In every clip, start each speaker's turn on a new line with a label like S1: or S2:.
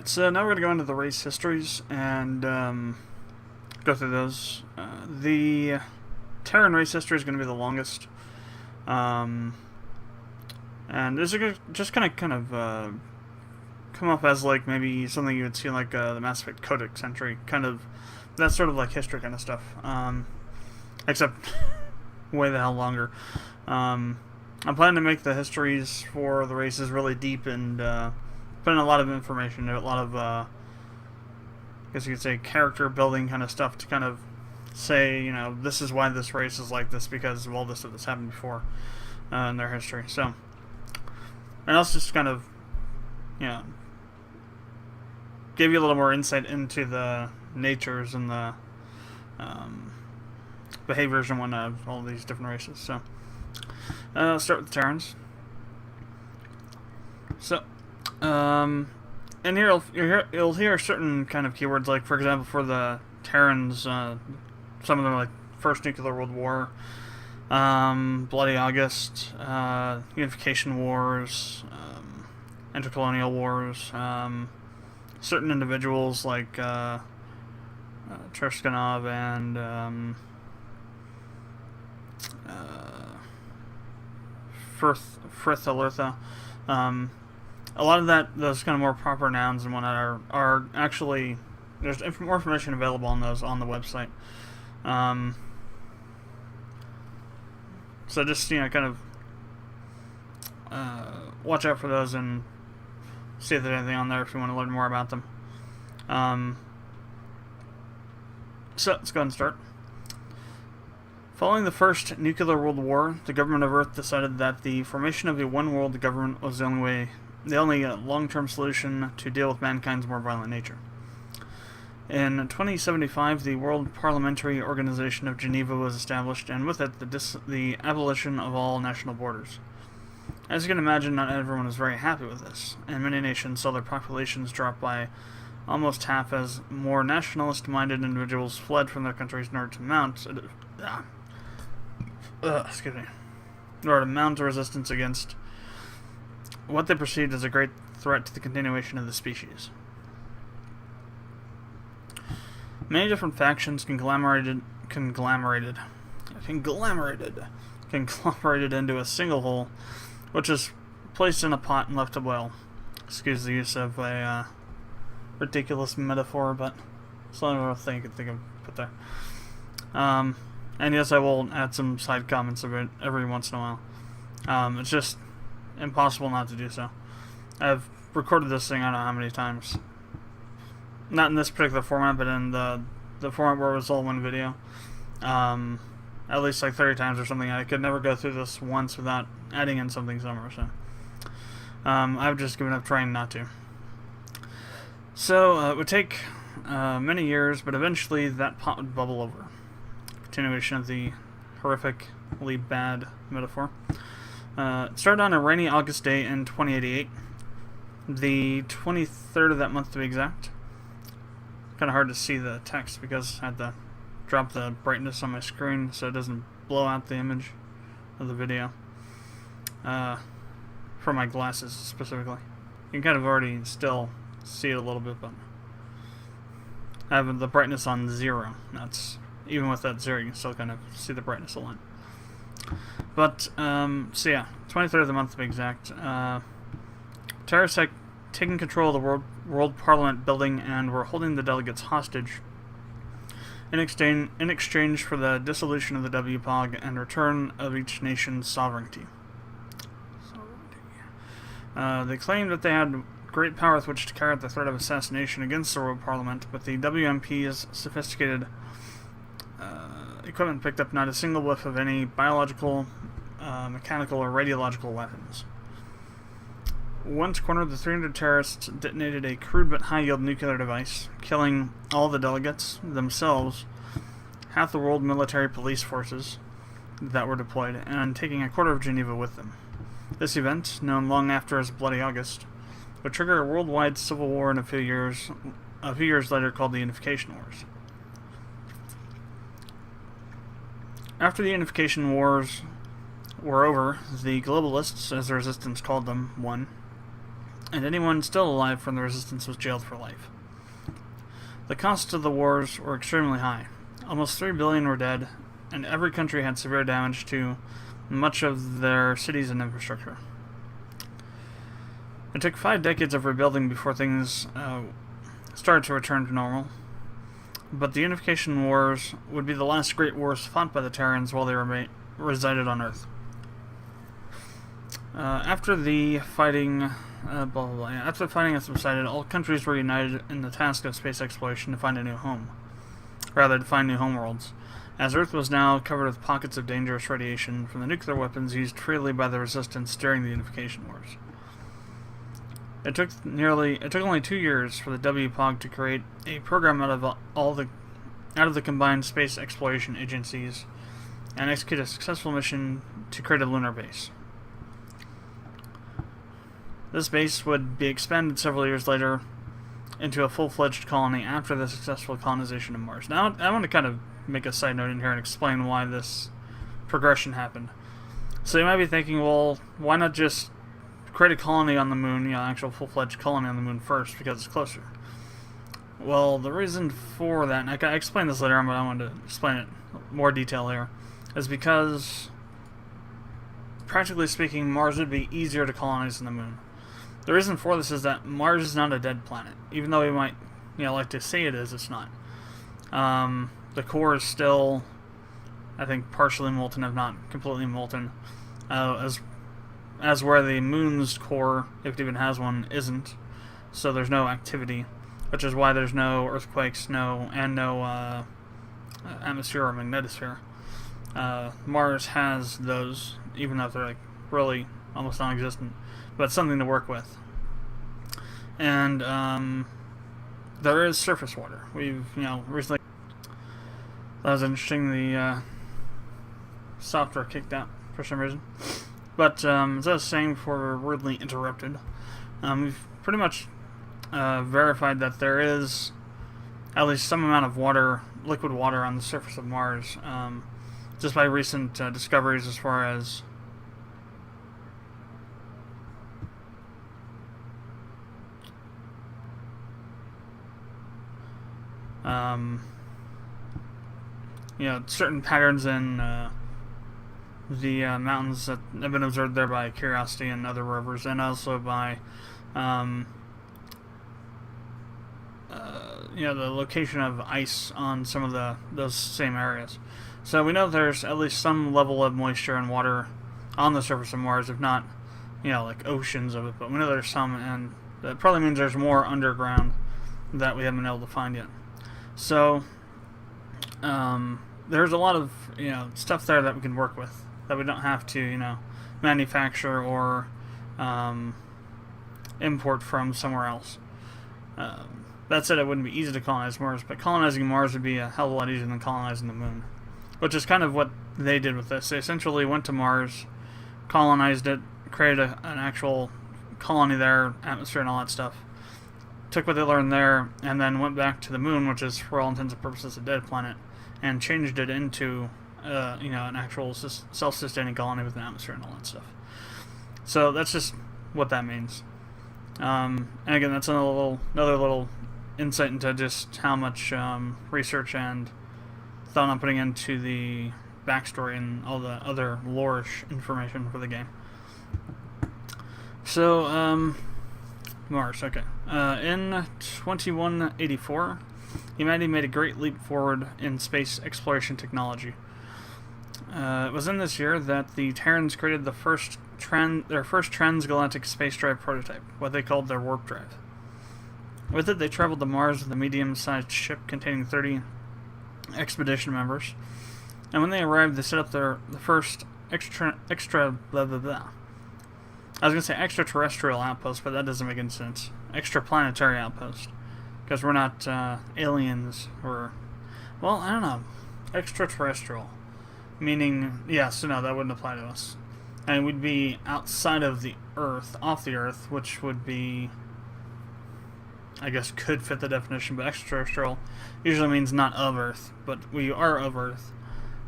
S1: Alright, so now we're going to go into the race histories and go through those. The Terran race history is going to be the longest. And this is just kind of come up as like maybe something you would see in like the Mass Effect Codex entry, kind of that sort of like history kind of stuff. Except way the hell longer. I'm planning to make the histories for the races really deep and put in a lot of information, a lot of I guess you could say character building kind of stuff to kind of say, you know, this is why this race is like this because of all this stuff that's happened before in their history. So, and also just kind of, you know, give you a little more insight into the natures and the behaviors and whatnot of all these different races. So, let's start with the Terrans. So, and here you'll hear certain kind of keywords, like for example for the Terrans, some of them like First Nuclear World War, Bloody August, Unification Wars, Intercolonial Wars, certain individuals like Treskanov and Frith Alertha. A lot of those kind of more proper nouns and whatnot are actually, there's more information available on those on the website. So just, you know, kind of watch out for those and see if there's anything on there if you want to learn more about them. So let's go ahead and start. Following the First Nuclear World War, the government of Earth decided that the formation of a one-world government was the only long-term solution to deal with mankind's more violent nature. In 2075, the World Parliamentary Organization of Geneva was established, and with it, the abolition of all national borders. As you can imagine, not everyone was very happy with this, and many nations saw their populations drop by almost half as more nationalist-minded individuals fled from their countries in order to mount a resistance against what they perceived as a great threat to the continuation of the species. Many different factions conglomerated into a single whole, which is placed in a pot and left to boil. Excuse the use of a ridiculous metaphor, but it's the only real thing I could think of put there. And yes, I will add some side comments of it every once in a while. It's just impossible not to do so. I've recorded this thing I don't know how many times. Not in this particular format, but in the format where it was all one video. At least like 30 times or something. I could never go through this once without adding in something somewhere, so I've just given up trying not to. So it would take many years, but eventually that pot would bubble over. Continuation of the horrifically bad metaphor. It started on a rainy August day in 2088, the 23rd of that month to be exact. Kind of hard to see the text because I had to drop the brightness on my screen so it doesn't blow out the image of the video. For my glasses specifically. You can kind of already still see it a little bit, but I have the brightness on 0. That's even with that 0, you can still kind of see the brightness a lot. But, so yeah, 23rd of the month to be exact. Terrorists had taken control of the World Parliament building and were holding the delegates hostage in exchange for the dissolution of the WPOG and return of each nation's sovereignty. They claimed that they had great power with which to carry out the threat of assassination against the World Parliament, but the WMP's sophisticated equipment picked up not a single whiff of any biological, mechanical, or radiological weapons. Once cornered, the 300 terrorists detonated a crude but high-yield nuclear device, killing all the delegates, themselves, half the world military police forces that were deployed, and taking a quarter of Geneva with them. This event, known long after as Bloody August, would trigger a worldwide civil war in a few years later called the Unification Wars. After the Unification Wars were over, the globalists, as the resistance called them, won. and anyone still alive from the Resistance was jailed for life. The costs of the wars were extremely high. Almost 3 billion were dead, and every country had severe damage to much of their cities and infrastructure. It took 5 decades of rebuilding before things started to return to normal, but the Unification Wars would be the last great wars fought by the Terrans while they resided on Earth. After the fighting after the fighting had subsided, all countries were united in the task of space exploration to find a new home. Rather, to find new homeworlds, as Earth was now covered with pockets of dangerous radiation from the nuclear weapons used freely by the Resistance during the Unification Wars. It took only 2 years for the WPOG to create a program out of the combined space exploration agencies and execute a successful mission to create a lunar base. This base would be expanded several years later into a full-fledged colony after the successful colonization of Mars. Now, I want to kind of make a side note in here and explain why this progression happened. So you might be thinking, well, why not just create a colony on the moon, actual full-fledged colony on the moon first, because it's closer? Well, the reason for that, and I explained this later on, but I wanted to explain it in more detail here, is because, practically speaking, Mars would be easier to colonize than the moon. The reason for this is that Mars is not a dead planet. Even though we might, like to say it is, it's not. The core is still, I think, partially molten, if not completely molten, as where the moon's core, if it even has one, isn't. So there's no activity, which is why there's no earthquakes, no atmosphere or magnetosphere. Mars has those, even though they're really almost non-existent, but something to work with. And there is surface water. We've recently, that was interesting. The software kicked out for some reason. But as I was saying before we were rudely interrupted, we've pretty much verified that there is at least some amount of water, liquid water, on the surface of Mars, just by recent discoveries as far as certain patterns in the mountains that have been observed there by Curiosity and other rovers, and also by the location of ice on some of those same areas. So we know there's at least some level of moisture and water on the surface of Mars, if not like oceans of it, but we know there's some, and that probably means there's more underground that we haven't been able to find yet. So there's a lot of stuff there that we can work with, that we don't have to manufacture or import from somewhere else. That said, it wouldn't be easy to colonize Mars, but colonizing Mars would be a hell of a lot easier than colonizing the moon, which is kind of what they did with this. They essentially went to Mars, colonized it, created an actual colony there, atmosphere and all that stuff, took what they learned there, and then went back to the moon, which is for all intents and purposes a dead planet, and changed it into an actual self-sustaining colony with an atmosphere and all that stuff. So that's just what that means. And again, that's another little insight into just how much research and thought I'm putting into the backstory and all the other lore-ish information for the game. So, Mars, okay. In 2184, humanity made a great leap forward in space exploration technology. It was in this year that the Terrans created their first transgalactic space drive prototype, what they called their warp drive. With it, they traveled to Mars with a medium-sized ship containing 30 expedition members, and when they arrived, they set up the first extraterrestrial outpost, but that doesn't make any sense. Extraplanetary outpost, because we're not aliens, I don't know. Extraterrestrial, meaning, so no, that wouldn't apply to us. And we'd be outside of the Earth, off the Earth, which would be, I guess, could fit the definition, but extraterrestrial usually means not of Earth, but we are of Earth,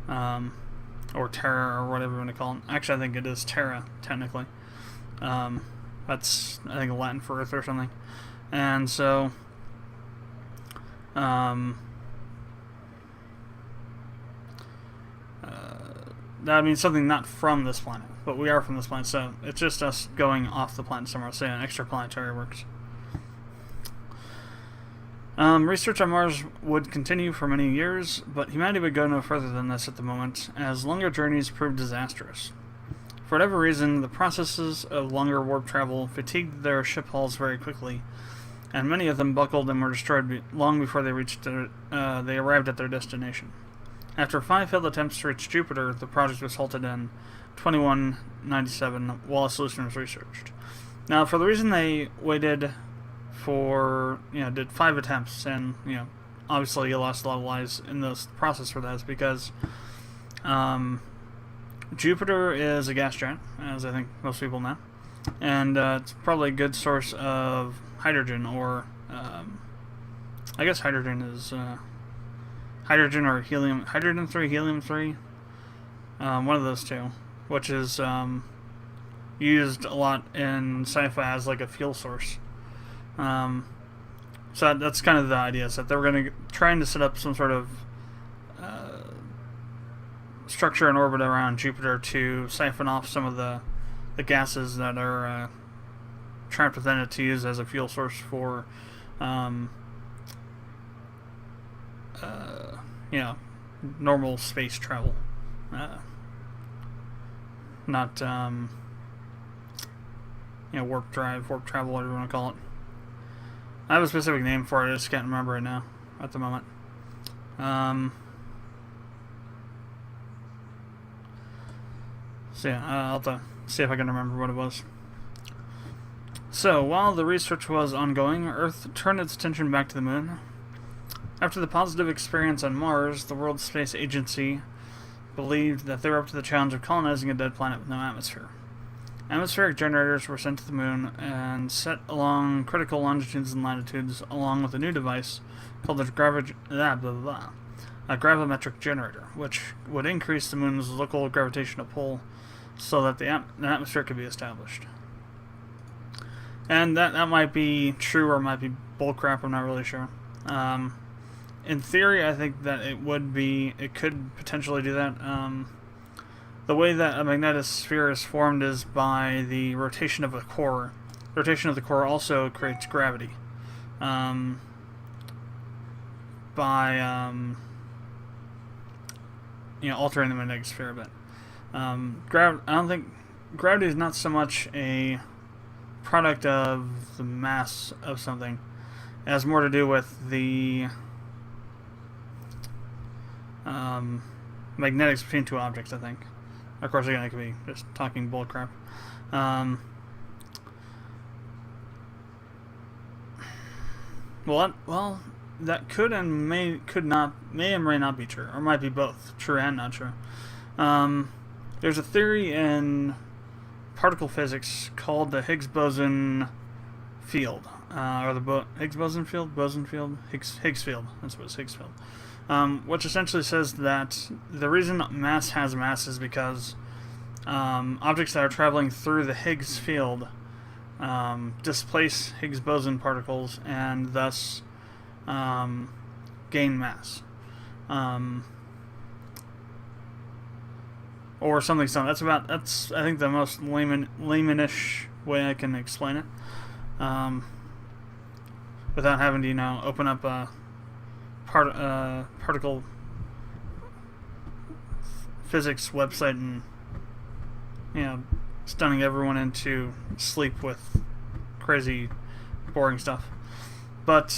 S1: or Terra, or whatever you want to call it. Actually, I think it is Terra, technically. That's, I think, Latin for Earth or something. And so, that means something not from this planet, but we are from this planet, so it's just us going off the planet somewhere, say an extraplanetary works. Research on Mars would continue for many years, but humanity would go no further than this at the moment, as longer journeys proved disastrous. For whatever reason, the processes of longer warp travel fatigued their ship hulls very quickly, and many of them buckled and were destroyed long before they they arrived at their destination. After 5 failed attempts to reach Jupiter, the project was halted in 2197 while a solution was researched. Now, for the reason they waited for, did 5 attempts, and, obviously you lost a lot of lives in the process for that, is because Jupiter is a gas giant, as I think most people know, and it's probably a good source of hydrogen, or I guess hydrogen is hydrogen or helium, hydrogen-3, helium-3, one of those two, which is used a lot in sci-fi as like a fuel source. So that's kind of the idea, is that they were trying to set up some sort of structure and orbit around Jupiter to siphon off some of the gases that are trapped within it to use as a fuel source for normal space travel, not warp drive, warp travel, whatever you want to call it. I have a specific name for it, I just can't remember it now at the moment. So yeah, I'll have to see if I can remember what it was. So, while the research was ongoing, Earth turned its attention back to the Moon. After the positive experience on Mars, the World Space Agency believed that they were up to the challenge of colonizing a dead planet with no atmosphere. Atmospheric generators were sent to the Moon and set along critical longitudes and latitudes, along with a new device called the a gravimetric generator, which would increase the Moon's local gravitational pull so that the atmosphere could be established. And that might be true or might be bullcrap, I'm not really sure. In theory, I think that it could potentially do that. The way that a magnetosphere is formed is by the rotation of the core. The rotation of the core also creates gravity. By altering the magnetic sphere a bit. I don't think gravity is not so much a product of the mass of something. It has more to do with the magnetics between two objects, I think. Of course, again, I could be just talking bullcrap. Well, that could and may and may not be true, or might be both true and not true. There's a theory in particle physics called the Higgs boson field, or the Higgs boson field, Higgs field. That's what it's, Higgs field. Which essentially says that the reason mass has mass is because objects that are traveling through the Higgs field displace Higgs boson particles and thus gain mass. Or something similar. That's I think the most layman-ish way I can explain it. Without having to, open up a particle physics website and, stunning everyone into sleep with crazy, boring stuff. But,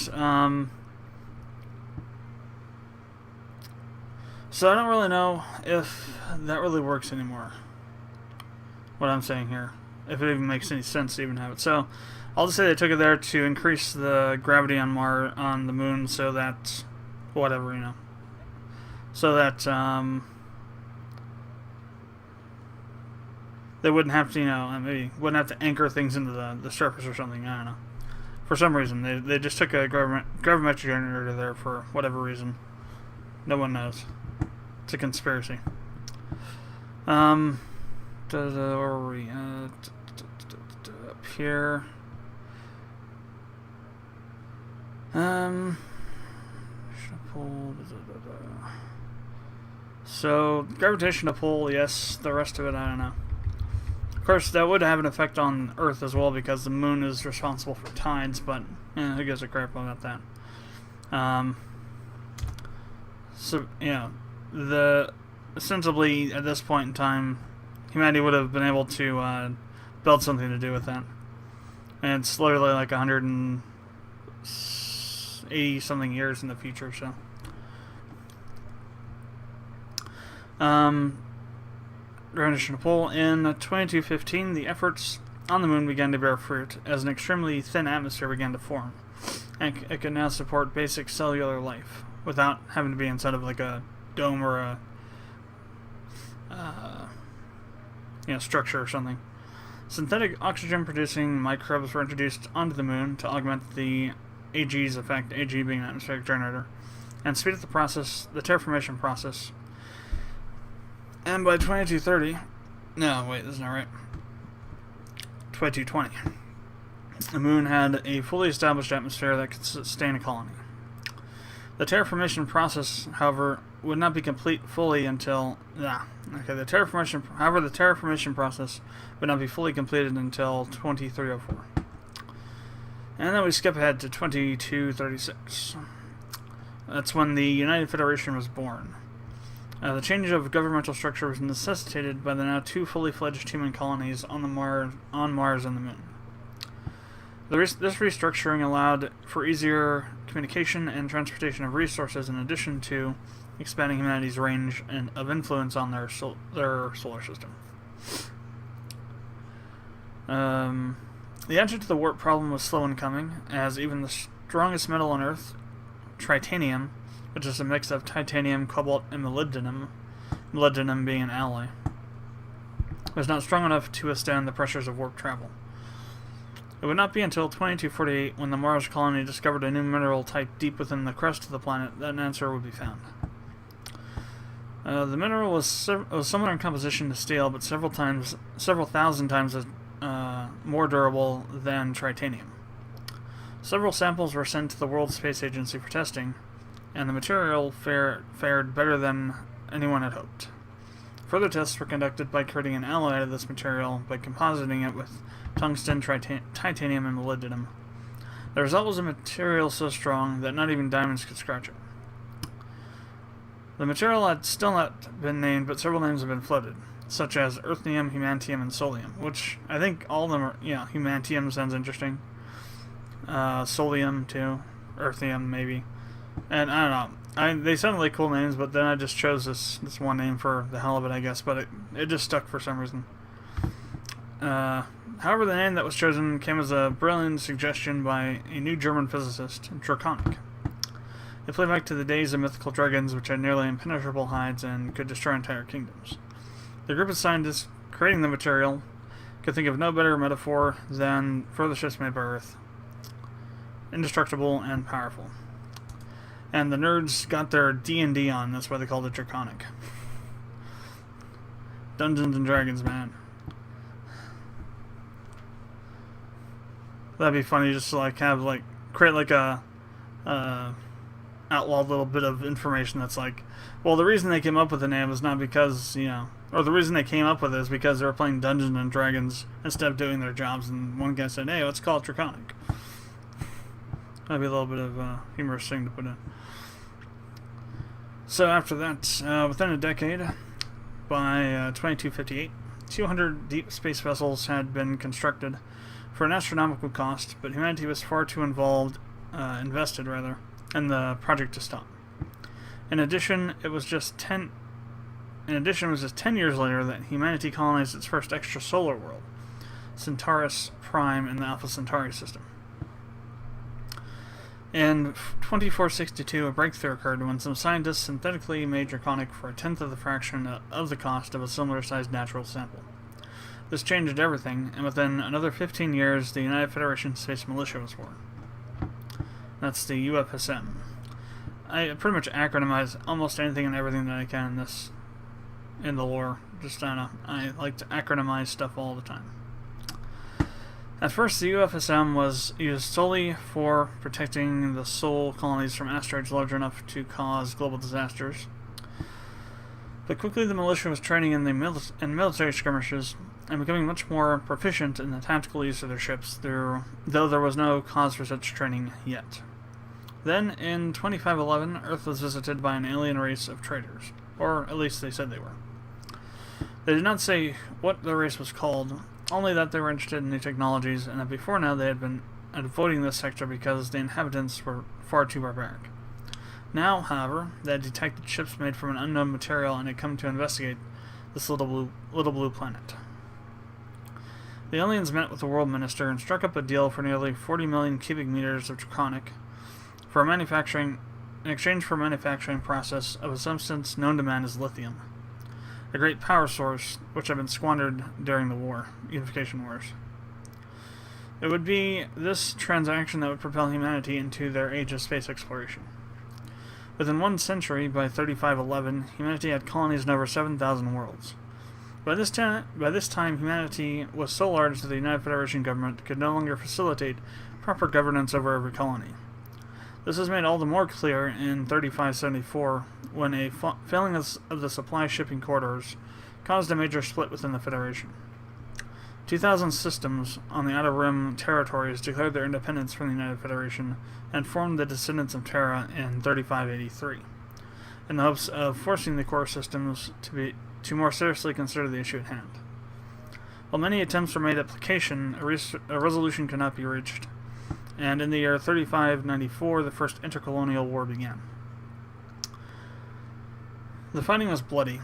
S1: so I don't really know if that really works anymore. What I'm saying here. If it even makes any sense to even have it. So, I'll just say they took it there to increase the gravity on the Moon so that, whatever, so that, they wouldn't have to, maybe wouldn't have to anchor things into the surface or something, I don't know. For some reason, they just took a gravimetric generator there for whatever reason. No one knows. It's a conspiracy. Where were we? Up here. Pull. So gravitational pull, yes. The rest of it, I don't know. Of course, that would have an effect on Earth as well because the moon is responsible for tides. But who gives a crap about that? So ostensibly at this point in time, humanity would have been able to build something to do with that. And it's literally like 180 something years in the future, so. Gravitational pull. In 2215, the efforts on the moon began to bear fruit as an extremely thin atmosphere began to form. And it could now support basic cellular life without having to be inside of like a dome or a structure or something. Synthetic oxygen-producing microbes were introduced onto the moon to augment the AG's effect, AG being an atmospheric generator, and speed up the terraformation process. And by 2230, no, wait, that's not right. 2220, the moon had a fully established atmosphere that could sustain a colony. The terraformation process, however, would not be complete fully until the terraformation process would not be fully completed until 2304. And then we skip ahead to 2236. That's when the United Federation was born. The change of governmental structure was necessitated by the now two fully fledged human colonies on Mars and the Moon. This restructuring allowed for easier communication and transportation of resources, in addition to expanding humanity's range of influence on their solar system. The answer to the warp problem was slow in coming, as even the strongest metal on Earth, tritanium, which is a mix of titanium, cobalt, and molybdenum being an alloy, was not strong enough to withstand the pressures of warp travel. It would not be until 2248, when the Mars colony discovered a new mineral type deep within the crust of the planet, that an answer would be found. The mineral was similar in composition to steel, but several thousand times more durable than titanium. Several samples were sent to the World Space Agency for testing, and the material fared better than anyone had hoped. Further tests were conducted by creating an alloy out of this material by compositing it with tungsten, titanium, and molybdenum. The result was a material so strong that not even diamonds could scratch it. The material had still not been named, but several names have been floated, such as earthnium, humantium, and solium, which I think all of them are, humantium sounds interesting. Solium, too. Earthnium, maybe. And I don't know. They sounded like cool names, but then I just chose this one name for the hell of it, I guess, but it just stuck for some reason. However, the name that was chosen came as a brilliant suggestion by a new German physicist, Draconic. It played back to the days of mythical dragons, which had nearly impenetrable hides and could destroy entire kingdoms. The group of scientists creating the material could think of no better metaphor than for the ships made by Earth. Indestructible and powerful. And the nerds got their D&D on, that's why they called it Draconic. Dungeons and Dragons, man. That'd be funny just to create a outlawed little bit of information that's like, well, the reason they came up with the name is not because, or the reason they came up with it is because they were playing Dungeons and Dragons instead of doing their jobs, and one guy said, hey, let's call it Draconic. That'd be a little bit of a humorous thing to put in. So after that, within a decade, by 2258, 200 deep space vessels had been constructed for an astronomical cost, but humanity was far too invested in the project to stop. In addition, it was just 10 years later that humanity colonized its first extrasolar world, Centaurus Prime, in the Alpha Centauri system. In 2462, a breakthrough occurred when some scientists synthetically made Draconic for a tenth of the fraction of the cost of a similar-sized natural sample. This changed everything, and within another 15 years, the United Federation Space Militia was born. That's the UFSM. I pretty much acronymize almost anything and everything that I can in the lore. Just, I like to acronymize stuff all the time. At first, the UFSM was used solely for protecting the Sol colonies from asteroids large enough to cause global disasters. But quickly the militia was training in military skirmishes and becoming much more proficient in the tactical use of their ships, though there was no cause for such training yet. Then, in 2511, Earth was visited by an alien race of traders, or at least they said they were. They did not say what the race was called, only that they were interested in new technologies, and that before now they had been avoiding this sector because the inhabitants were far too barbaric. Now, however, they had detected ships made from an unknown material and had come to investigate this little blue planet. The aliens met with the world minister and struck up a deal for nearly 40 million cubic meters of draconic in exchange for a manufacturing process of a substance known to man as lithium, a great power source which had been squandered during the unification wars. It would be this transaction that would propel humanity into their age of space exploration. Within 1 century, by 3511, humanity had colonies in over 7,000 worlds. By this time, humanity was so large that the United Federation government could no longer facilitate proper governance over every colony. This was made all the more clear in 3574, when a failing of the supply shipping corridors caused a major split within the Federation. 2,000 systems on the Outer Rim territories declared their independence from the United Federation and formed the Descendants of Terra in 3583, in the hopes of forcing the core systems to more seriously consider the issue at hand. While many attempts were made at placation, a resolution could not be reached, and in the year 3594, the First Intercolonial War began. The fighting was bloody.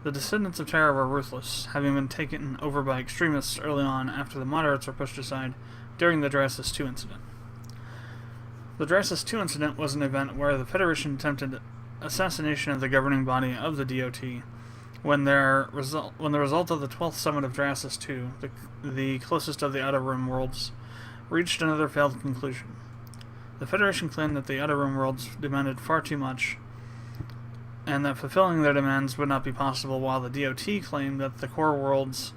S1: The Descendants of Terra were ruthless, having been taken over by extremists early on after the moderates were pushed aside during the Dracis II incident. The Dracis II incident was an event where the Federation attempted assassination of the governing body of the DOT when the result of the 12th summit of Dracis II, the closest of the Outer Rim worlds, reached another failed conclusion. The Federation claimed that the Outer Rim worlds demanded far too much, and that fulfilling their demands would not be possible, while the DOT claimed that the core worlds,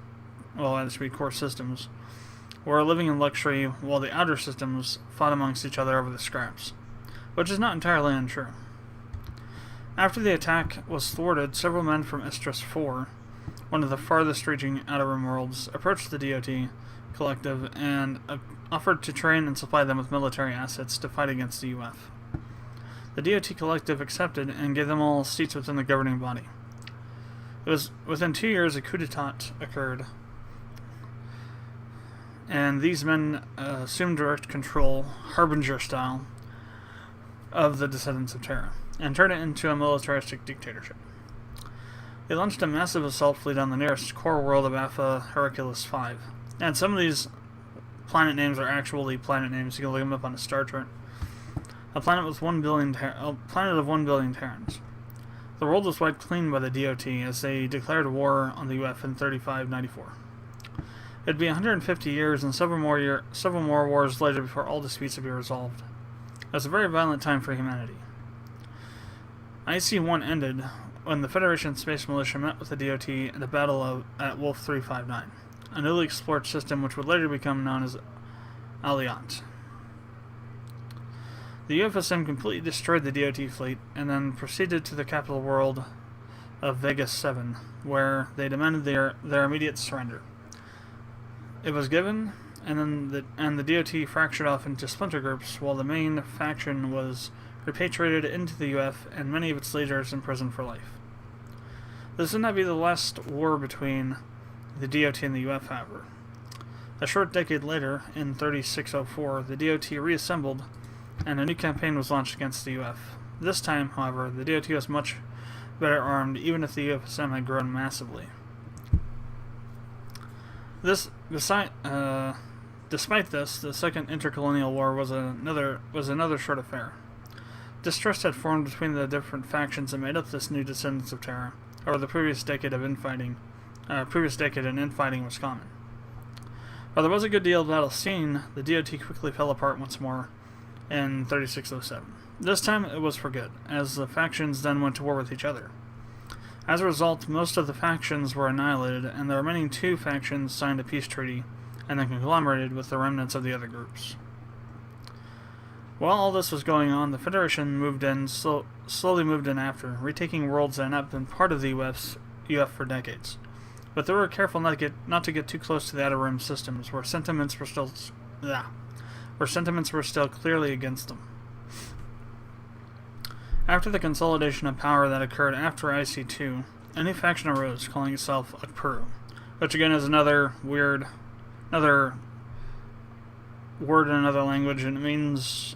S1: core systems, were living in luxury while the outer systems fought amongst each other over the scraps, which is not entirely untrue. After the attack was thwarted, several men from Estrus IV, one of the farthest reaching Outer Rim worlds, approached the DOT collective and offered to train and supply them with military assets to fight against the UF. The DOT collective accepted and gave them all seats within the governing body. It was within 2 years a coup d'etat occurred, and these men assumed direct control, Harbinger style, of the Descendants of Terra, and turned it into a militaristic dictatorship. They launched a massive assault fleet on the nearest core world of Alpha Hercules V, and some of these planet names are actually planet names. You can look them up on a star chart. A planet of 1 billion Terrans. The world was wiped clean by the DOT as they declared war on the UF in 3594. It'd be 150 years and several more wars later before all disputes would be resolved. It was a very violent time for humanity. IC-1 ended when the Federation Space Militia met with the DOT at a battle at Wolf 359, a newly explored system which would later become known as Alliant. The UFSM completely destroyed the DOT fleet and then proceeded to the capital world of Vegas 7, where they demanded their immediate surrender. It was given, and the DOT fractured off into splinter groups, while the main faction was repatriated into the UF and many of its leaders imprisoned for life. This would not be the last war between the DOT and the UF, however. A short decade later, in 3604, the DOT reassembled and a new campaign was launched against the UF. This time, however, the DOT was much better armed, even if the UFSM had grown massively. Despite this, the Second Intercolonial War was another short affair. Distrust had formed between the different factions that made up this new Descendants of Terra over the previous decade, and infighting was common. While there was a good deal of battle seen, the DOT quickly fell apart once more in 3607. This time it was for good, as the factions then went to war with each other. As a result, most of the factions were annihilated, and the remaining 2 factions signed a peace treaty and then conglomerated with the remnants of the other groups. While all this was going on, the Federation slowly moved in after, retaking worlds that had not been part of the UF for decades. But they were careful not to get too close to the Outer Rim systems, where sentiments were still clearly against them. After the consolidation of power that occurred after IC2, a new faction arose, calling itself Akpuru, which again is another word in another language, and it means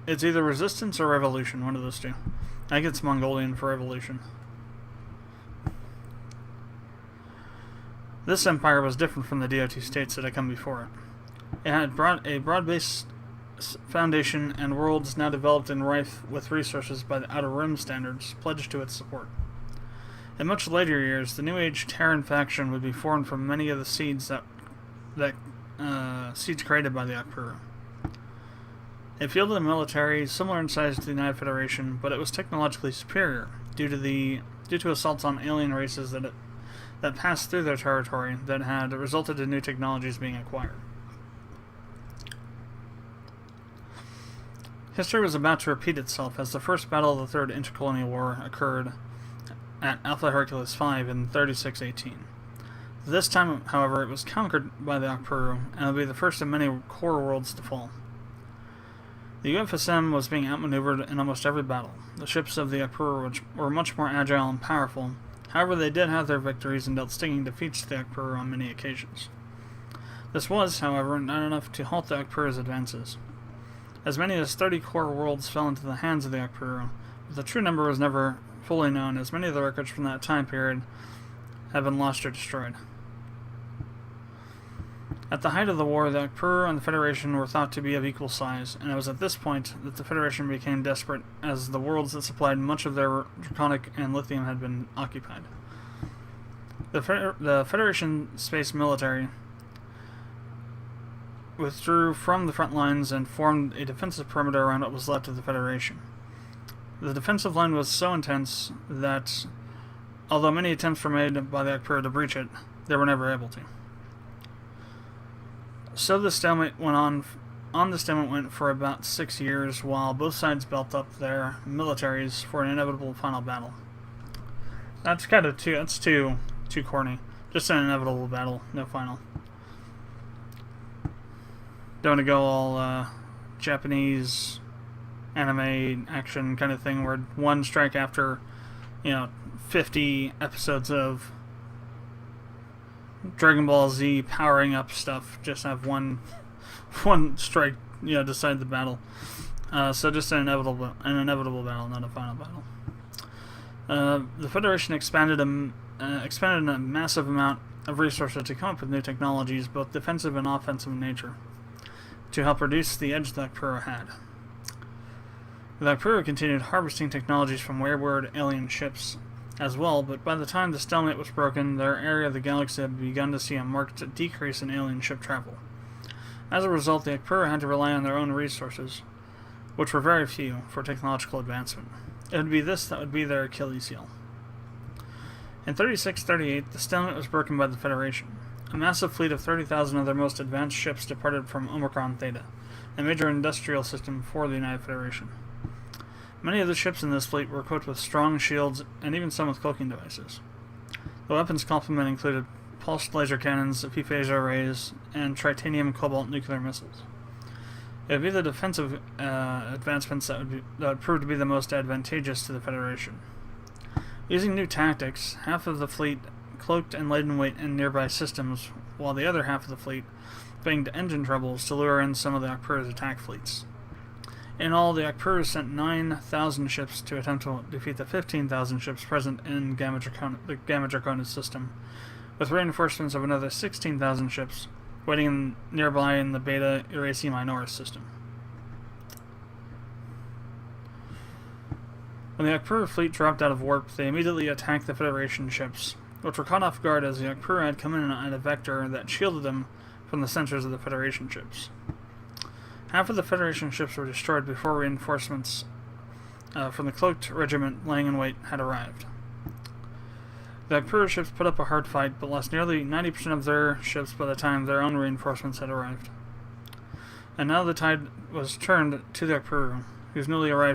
S1: it's either resistance or revolution, one of those two. I think it's Mongolian for revolution. This empire was different from the DOT states that had come before it. It had a broad-based foundation and worlds now developed and rife with resources by the Outer Rim standards pledged to its support. In much later years, the New Age Terran faction would be formed from many of the seeds seeds created by the Akpuru. It fielded a military similar in size to the United Federation, but it was technologically superior due to assaults on alien races that passed through their territory that had resulted in new technologies being acquired. History was about to repeat itself as the first battle of the Third Intercolonial War occurred at Alpha Hercules V in 3618. This time, however, it was conquered by the Akpuru, and would be the first of many core worlds to fall. The UFSM was being outmaneuvered in almost every battle. The ships of the Akpuru were much more agile and powerful. However, they did have their victories and dealt stinging defeats to the Akpuru on many occasions. This was, however, not enough to halt the Akpuru's advances. As many as 30 core worlds fell into the hands of the Akpuru, but the true number was never fully known, as many of the records from that time period have been lost or destroyed. At the height of the war, the Akpuru and the Federation were thought to be of equal size, and it was at this point that the Federation became desperate, as the worlds that supplied much of their draconic and lithium had been occupied. The Federation space military withdrew from the front lines and formed a defensive perimeter around what was left of the Federation. The defensive line was so intense that, although many attempts were made by the Akpuru to breach it, they were never able to. So the stalemate went for about 6 years, while both sides built up their militaries for an inevitable final battle. That's kind of too corny. Just an inevitable battle, no final. Don't want to go all Japanese anime action kind of thing, where one strike after 50 episodes of Dragon Ball Z powering up stuff, just have one strike, decide the battle. So just an inevitable battle, not a final battle. The Federation expended a massive amount of resources to come up with new technologies, both defensive and offensive in nature, to help reduce the edge that Akpuru had. The Akpuru continued harvesting technologies from wayward alien ships as well, but by the time the stalemate was broken, their area of the galaxy had begun to see a marked decrease in alien ship travel. As a result, the Akpuru had to rely on their own resources, which were very few, for technological advancement. It would be this that would be their Achilles heel. In 3638, the stalemate was broken by the Federation. A massive fleet of 30,000 of their most advanced ships departed from Omicron Theta, a major industrial system for the United Federation. Many of the ships in this fleet were equipped with strong shields, and even some with cloaking devices. The weapons complement included pulsed laser cannons, epiphaser arrays, and tritanium-cobalt nuclear missiles. It would be the defensive advancements that would prove to be the most advantageous to the Federation. Using new tactics, half of the fleet cloaked and laden weight in nearby systems, while the other half of the fleet banged engine troubles to lure in some of the Akpuru's attack fleets. In all, the Akpuru sent 9,000 ships to attempt to defeat the 15,000 ships present in the Gamma Draconis system, with reinforcements of another 16,000 ships waiting nearby in the Beta Iraci Minoris system. When the Akpuru fleet dropped out of warp, they immediately attacked the Federation ships, which were caught off guard as the Akpuru had come in at a vector that shielded them from the sensors of the Federation ships. Half of the Federation ships were destroyed before reinforcements from the cloaked regiment laying in wait had arrived. The Akpura ships put up a hard fight, but lost nearly 90% of their ships by the time their own reinforcements had arrived. And now the tide was turned to the Akpura, whose newly arrived